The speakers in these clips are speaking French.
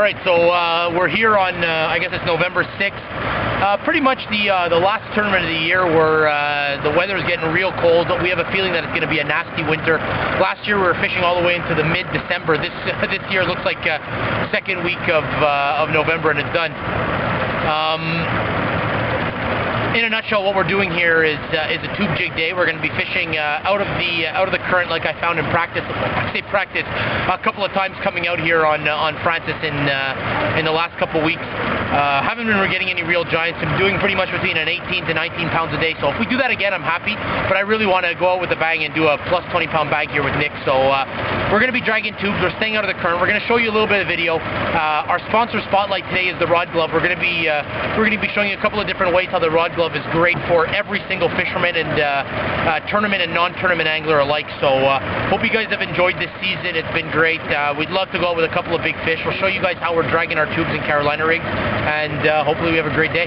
right, so we're here on, I guess it's November 6th. Pretty much the last tournament of the year where the weather is getting real cold. We have a feeling that it's going to be a nasty winter. Last year we were fishing all the way into the mid-December. This year it looks like second week of November and it's done. In a nutshell, what we're doing here is a tube jig day. We're going to be fishing out of the current, like I found in practice. I say practice a couple of times coming out here on Francis in the last couple of weeks. Haven't been getting any real giants. I'm doing pretty much between an 18 to 19 pounds a day. So if we do that again, I'm happy. But I really want to go out with a bang and do a plus 20 pound bag here with Nick. So we're going to be dragging tubes. We're staying out of the current. We're going to show you a little bit of video. Our sponsor spotlight today is the Rod Glove. We're going to be showing you a couple of different ways how the Rod Glove is great for every single fisherman and tournament and non-tournament angler alike. So hope you guys have enjoyed this season. It's been great. We'd love to go out with a couple of big fish. We'll show you guys how we're dragging our tubes in Carolina rigs, and hopefully we have a great day.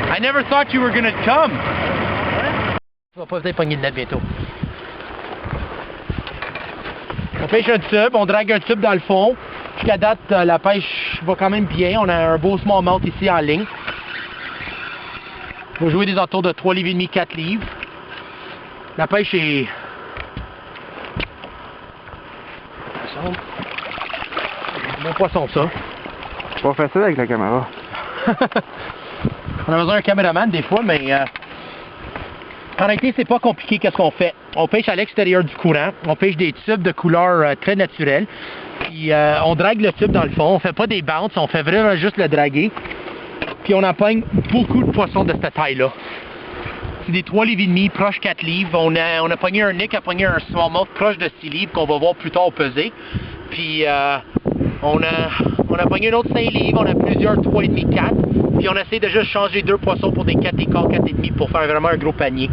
I never thought you were going to come. On va pas venir pogner le net bientôt. On pêche un tube, on drague un tube dans le fond. Jusqu'à date, la pêche va quand même bien. On a un beau smallmouth ici en ligne. On va jouer des entours de 3 livres et demi, 4 livres. La pêche est... Bon poisson, ça. C'est pas facile avec la caméra. On a besoin d'un caméraman des fois, mais en réalité, c'est pas compliqué. Qu'est-ce qu'on fait? On pêche à l'extérieur du courant. On pêche des tubes de couleur très naturelle. Puis on drague le tube dans le fond. On fait pas des bounces, on fait vraiment juste le draguer. Puis on empoigne beaucoup de poissons de cette taille-là. C'est des 3 livres et demi, proche 4 livres. On a pogné un Nick, a pogné un smallmouth proche de 6 livres qu'on va voir plus tard peser. Puis on a pogné un autre 5 livres, on a plusieurs 3,5, 4. Puis on essaie de juste changer 2 poissons pour des 4 et quart, 4 et demi pour faire vraiment un gros panier.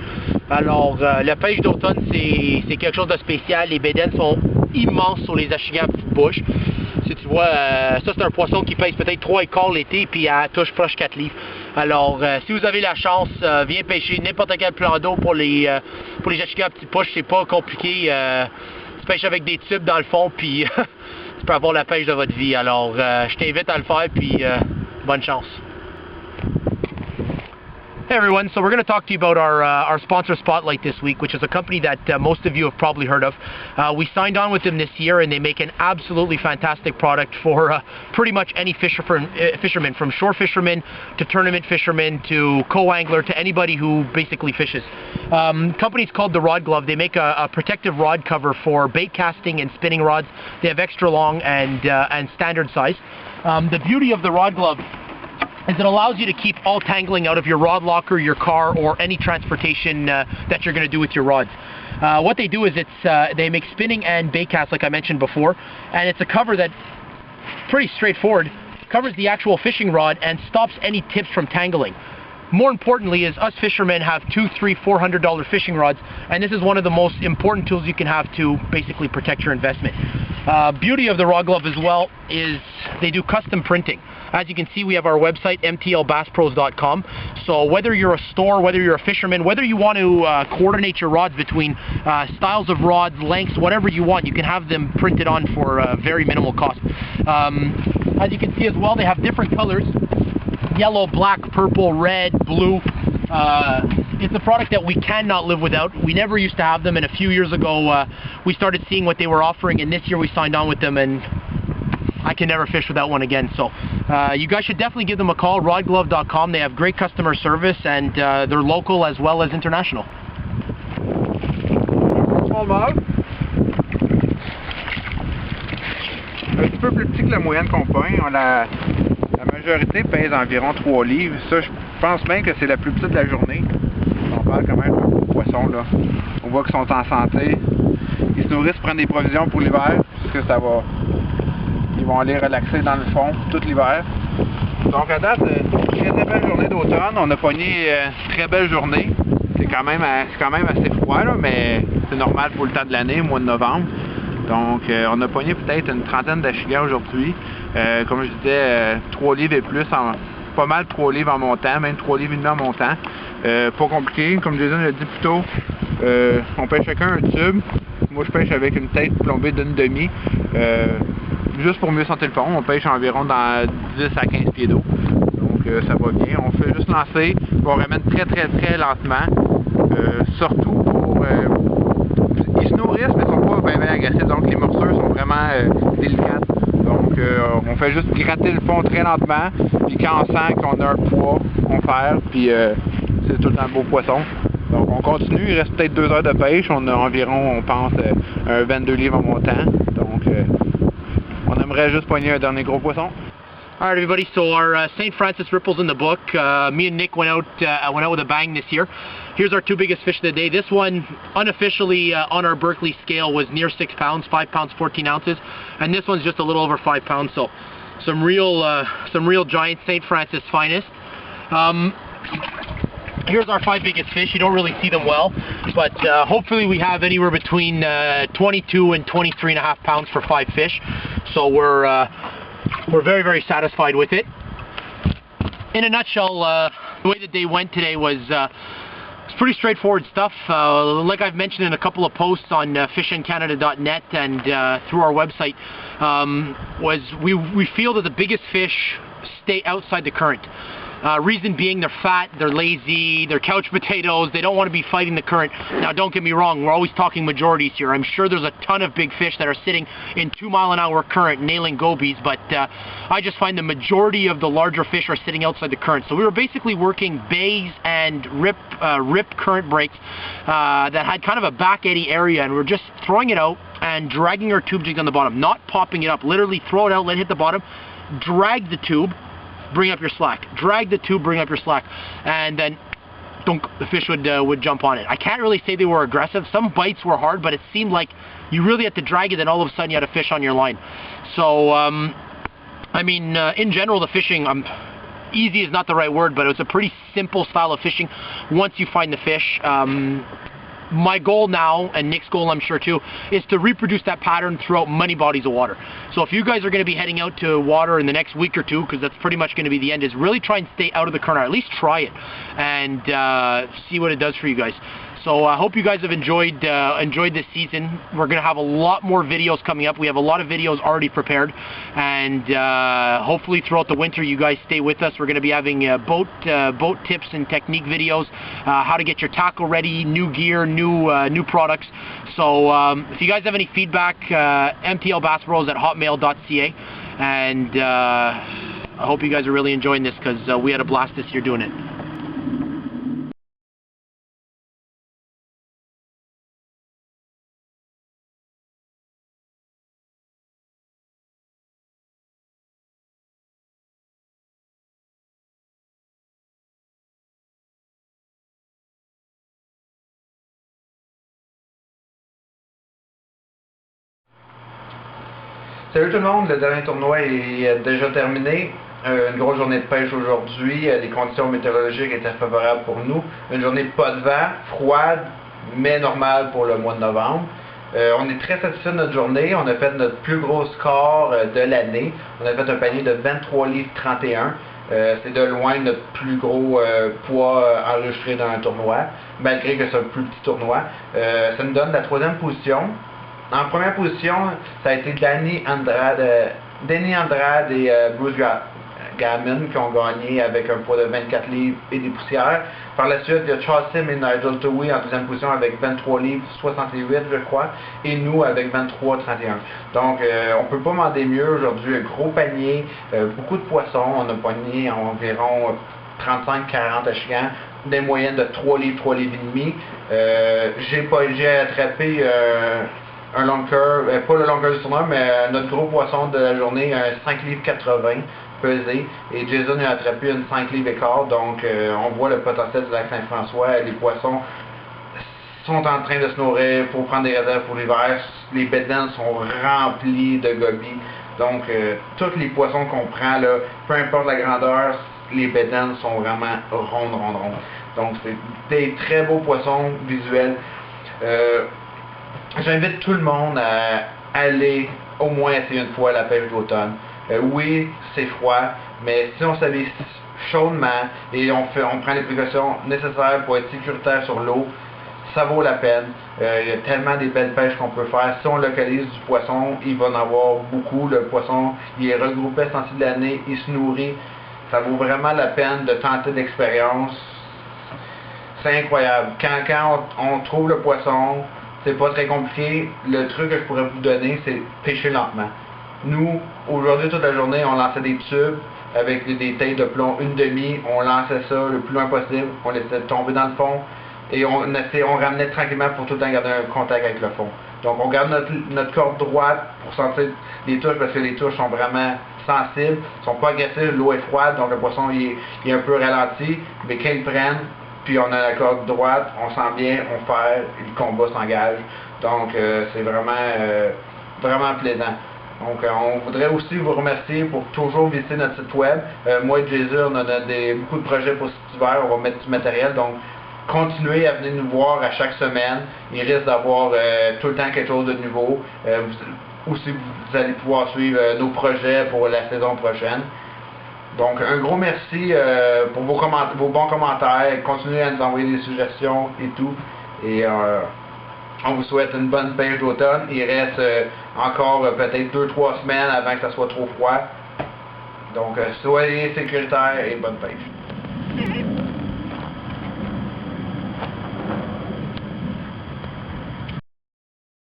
Alors, la pêche d'automne, c'est quelque chose de spécial. Les bédaines sont immenses sur les achigan à petite bouche. Si tu vois, ça c'est un poisson qui pèse peut-être 3 et quart l'été, puis elle touche proche 4 livres. Alors, si vous avez la chance, viens pêcher n'importe quel plan d'eau pour les achigan à petite bouche. C'est pas compliqué. Tu pêches avec des tubes dans le fond, puis tu peux avoir la pêche de votre vie. Alors, je t'invite à le faire, puis bonne chance. Hey everyone, so we're going to talk to you about our sponsor spotlight this week, which is a company that most of you have probably heard of. We signed on with them this year, and they make an absolutely fantastic product for pretty much any fisherman, from shore fishermen to tournament fishermen to co-angler to anybody who basically fishes. Company's called the Rod Glove. They make a protective rod cover for bait casting and spinning rods. They have extra long and standard size. The beauty of the Rod Glove is it allows you to keep all tangling out of your rod locker, your car, or any transportation that you're going to do with your rods. What they do is they make spinning and bait casts, like I mentioned before, and it's a cover that, pretty straightforward, covers the actual fishing rod and stops any tips from tangling. More importantly is us fishermen have $200, $300, $400 fishing rods, and this is one of the most important tools you can have to basically protect your investment. Beauty of the Rod Glove as well is they do custom printing. As you can see, we have our website, mtlbasspros.com. So whether you're a store, whether you're a fisherman, whether you want to coordinate your rods between styles of rods, lengths, whatever you want, you can have them printed on for very minimal cost. As you can see as well, they have different colors: yellow, black, purple, red, blue. It's a product that we cannot live without. We never used to have them, and a few years ago we started seeing what they were offering, and this year we signed on with them, and I can never fish without one again. So you guys should definitely give them a call, rodglove.com. They have great customer service, and they're local as well as international. Smallmouth. Un petit peu plus petit que la moyenne qu'on pogne. La majorité pèse environ 3 livres. Ça, je pense même que c'est la plus petite de la journée. On parle quand même de gros poissons, là. On voit qu'ils sont en santé. Ils se nourrissent, prennent des provisions pour l'hiver, parce que ça va... Ils vont aller relaxer dans le fond tout l'hiver. Donc à date, très très belle journée d'automne. On a pogné une très belle journée. C'est quand même assez froid, là, mais c'est normal pour le temps de l'année, mois de novembre. Donc on a pogné peut-être une trentaine d'achigan aujourd'hui. Comme je disais, 3 livres et plus, pas mal 3 livres en montant, même 3 livres et demi en montant. Pas compliqué, comme Jason l'a dit plus tôt. On pêche chacun un tube. Moi, je pêche avec une tête plombée d'une demi. Juste pour mieux sentir le fond. On pêche environ dans 10 à 15 pieds d'eau. Donc, ça va bien. On fait juste lancer. On ramène très lentement. Surtout pour... ils se nourrissent, mais ils sont pas bien agressifs. Donc, les morsures sont vraiment délicates. Donc, on fait juste gratter le fond très lentement. Puis quand on sent qu'on a un poids, on perd. Puis c'est tout le temps un beau poisson. Donc, on continue. Il reste peut-être 2 heures de pêche. On a environ, on pense, un 22 livres en montant. Donc, on aimerait juste poigner un dernier gros poisson. All right, everybody. So our St. Francis ripples in the book. Me and Nick went out with a bang this year. Here's our 2 biggest fish of the day. This one, unofficially on our Berkeley scale, was near 6 pounds, 5 pounds 14 ounces, and this one's just a little over 5 pounds. So some real giant St. Francis finest. Here's our 5 biggest fish. You don't really see them well, but hopefully we have anywhere between 22 and 23.5 pounds for 5 fish. So we're very satisfied with it. In a nutshell, the way the day went today was it's pretty straightforward stuff. Like I've mentioned in a couple of posts on fishandcanada.net and through our website, was we feel that the biggest fish stay outside the current. Reason being, they're fat, they're lazy, they're couch potatoes, they don't want to be fighting the current. Now, don't get me wrong, we're always talking majorities here. I'm sure there's a ton of big fish that are sitting in 2-mile-an-hour current nailing gobies, but I just find the majority of the larger fish are sitting outside the current. So we were basically working bays and rip current breaks that had kind of a back eddy area, and we're just throwing it out and dragging our tube jigs on the bottom, not popping it up, literally throw it out, let it hit the bottom, drag the tube, bring up your slack. Drag the tube, bring up your slack. And then the fish would jump on it. I can't really say they were aggressive. Some bites were hard, but it seemed like you really had to drag it, then all of a sudden you had a fish on your line. So, I mean, in general, the fishing, easy is not the right word, but it was a pretty simple style of fishing once you find the fish. My goal now, and Nick's goal I'm sure too, is to reproduce that pattern throughout many bodies of water. So if you guys are going to be heading out to water in the next week or two, because that's pretty much going to be the end, is really try and stay out of the current, or at least try it, and see what it does for you guys. So I hope you guys have enjoyed this season. We're going to have a lot more videos coming up. We have a lot of videos already prepared, and hopefully throughout the winter you guys stay with us. We're going to be having boat tips and technique videos, how to get your tackle ready, new gear, new products. So if you guys have any feedback, mtlbassbros@hotmail.ca, and I hope you guys are really enjoying this, because we had a blast this year doing it. Salut tout le monde, le dernier tournoi est déjà terminé. Une grosse journée de pêche aujourd'hui. Les conditions météorologiques étaient favorables pour nous. Une journée pas de vent, froide, mais normale pour le mois de novembre. On est très satisfait de notre journée. On a fait notre plus gros score de l'année. On a fait un panier de 23 livres 31. C'est de loin notre plus gros poids enregistré dans un tournoi, malgré que c'est un plus petit tournoi. Ça nous donne la 3e position. En première position, ça a été Danny Andrade et Bruce Gammon qui ont gagné avec un poids de 24 livres et des poussières. Par la suite, il y a Charles Sim et Nigel Towey en 2e position avec 23 livres 68, je crois, et nous avec 23 31. Donc, on peut pas demander mieux aujourd'hui. Un gros panier, beaucoup de poissons. On a pogné environ 35-40 échegans, des moyennes de 3 livres et demi. J'ai attrapé un longueur, pas le longueur du tournoi, mais notre gros poisson de la journée, un 5 livres 80 pesé, et Jason a attrapé une 5 livres et quart. Donc on voit le potentiel du lac Saint-François. Les poissons sont en train de se nourrir pour prendre des réserves pour l'hiver. Les bédaines sont remplies de gobies. Donc tous les poissons qu'on prend là, peu importe la grandeur, les bédaines sont vraiment rondes. Donc c'est des très beaux poissons visuels. J'invite tout le monde à aller au moins essayer une fois la pêche d'automne. Oui, c'est froid, mais si on s'habille chaudement et on prend les précautions nécessaires pour être sécuritaire sur l'eau, ça vaut la peine. Il y a tellement des belles pêches qu'on peut faire. Si on localise du poisson, il va en avoir beaucoup. Le poisson, il est regroupé à ce temps-ci de l'année, il se nourrit. Ça vaut vraiment la peine de tenter l'expérience. C'est incroyable. Quand on trouve le poisson, c'est pas très compliqué. Le truc que je pourrais vous donner, c'est pêcher lentement. Nous, aujourd'hui, toute la journée, on lançait des tubes avec des tailles de plomb 1/2. On lançait ça le plus loin possible. On laissait tomber dans le fond. Et on ramenait tranquillement pour tout le temps garder un contact avec le fond. Donc on garde notre corde droite pour sentir les touches, parce que les touches sont vraiment sensibles, ils sont pas agressifs, l'eau est froide, donc le poisson il est un peu ralenti, mais quand ils prennent, puis on a la corde droite, on sent bien, on fait, le combat s'engage. Donc c'est vraiment plaisant. Donc on voudrait aussi vous remercier pour toujours visiter notre site web. Moi et Jésus, on a beaucoup de projets pour cet hiver, on va mettre du matériel, donc continuez à venir nous voir à chaque semaine. Il risque d'avoir tout le temps quelque chose de nouveau. Aussi, vous allez pouvoir suivre nos projets pour la saison prochaine. Donc, un gros merci pour vos bons commentaires. Continuez à nous envoyer des suggestions et tout. Et on vous souhaite une bonne pêche d'automne. Il reste encore peut-être 2-3 semaines avant que ça soit trop froid. Donc, soyez sécuritaires et bonne pêche.